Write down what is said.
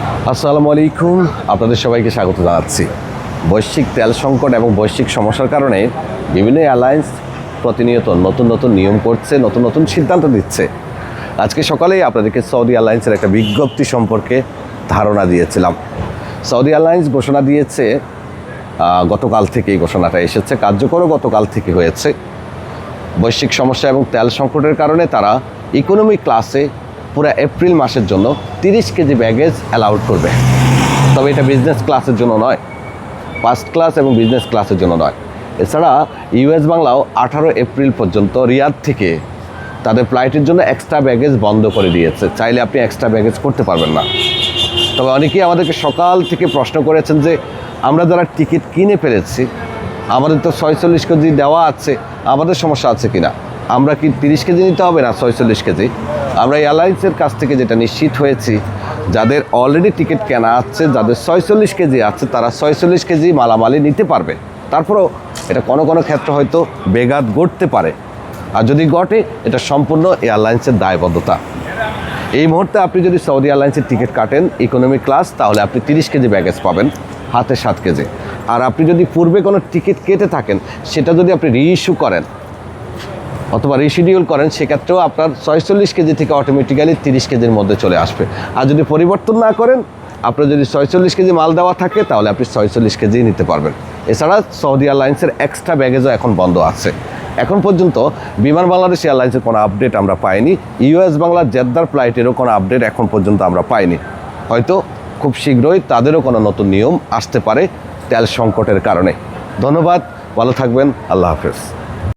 আসসালামু আলাইকুম, আপনাদের সবাইকে স্বাগত জানাচ্ছি। বৈশ্বিক তেল সংকট এবং বৈশ্বিক সমস্যার কারণে বিভিন্ন এয়ারলাইন্স প্রতিনিয়ত নতুন নতুন নিয়ম করছে, নতুন নতুন সিদ্ধান্ত দিচ্ছে। আজকে সকালেই আপনাদেরকে সৌদি এয়ারলাইন্সের একটা বিজ্ঞপ্তি সম্পর্কে ধারণা দিয়েছিলাম। সৌদি এয়ারলাইন্স ঘোষণা দিয়েছে, গতকাল থেকে এই ঘোষণাটা এসেছে, কার্যকরও গতকাল থেকে হয়েছে। বৈশ্বিক সমস্যা এবং তেল সংকটের কারণে তারা ইকোনমি ক্লাসে পুরো এপ্রিল মাসের জন্য 30 কেজি ব্যাগেজ অ্যালাউড করবে। তবে এটা বিজনেস ক্লাসের জন্য নয়, ফার্স্ট ক্লাস এবং বিজনেস ক্লাসের জন্য নয়। এছাড়া ইউএস বাংলাও 18 এপ্রিল পর্যন্ত রিয়াদ থেকে তাদের ফ্লাইটের জন্য এক্সট্রা ব্যাগেজ বন্ধ করে দিয়েছে। চাইলে আপনি এক্সট্রা ব্যাগেজ করতে পারবেন না। তবে অনেকেই আমাদেরকে সকাল থেকে প্রশ্ন করেছেন যে আমরা যারা টিকিট কিনে ফেলেছি, আমাদের তো 46 কেজি দেওয়া আছে, আমাদের সমস্যা আছে কিনা। আমরা কি 30 কেজি নিতে হবে না 46 কেজি? আমরা এয়ারলাইন্সের কাছ থেকে যেটা নিশ্চিত হয়েছি, যাদের অলরেডি টিকিট কেনা আছে, যাদের 46 কেজি আছে, তারা 46 কেজি মালামালি নিতে পারবে। তারপরেও এটা কোনো কোনো ক্ষেত্রে হয়তো বেঘাত ঘটতে পারে, আর যদি ঘটে এটা সম্পূর্ণ এয়ারলাইন্সের দায়বদ্ধতা। এই মুহূর্তে আপনি যদি সৌদি এয়ারলাইন্সের টিকিট কাটেন ইকোনমি ক্লাস, তাহলে আপনি 30 কেজি ব্যাগেজ পাবেন, হাতে 7 কেজি। আর আপনি যদি পূর্বে কোনো টিকিট কেটে থাকেন, সেটা যদি আপনি রিইস্যু করেন অথবা রিশিডিউল করেন, সেক্ষেত্রেও আপনার 46 কেজি থেকে অটোমেটিক্যালি 30 কেজির মধ্যে চলে আসবে। আর যদি পরিবর্তন না করেন, আপনার যদি 46 কেজি মাল দেওয়া থাকে, তাহলে আপনি 46 কেজি নিতে পারবেন। এছাড়া সৌদি এয়ারলাইন্সের এক্সট্রা ব্যাগেজও এখন বন্ধ আছে। এখন পর্যন্ত বিমান বাংলাদেশ এয়ারলাইন্সের কোনো আপডেট আমরা পাইনি। ইউএস বাংলার জেদ্দার ফ্লাইটেরও কোনো আপডেট এখন পর্যন্ত আমরা পাইনি। হয়তো খুব শীঘ্রই তাদেরও কোনো নতুন নিয়ম আসতে পারে তেল সংকটের কারণে। ধন্যবাদ, ভালো থাকবেন, আল্লাহ হাফেজ।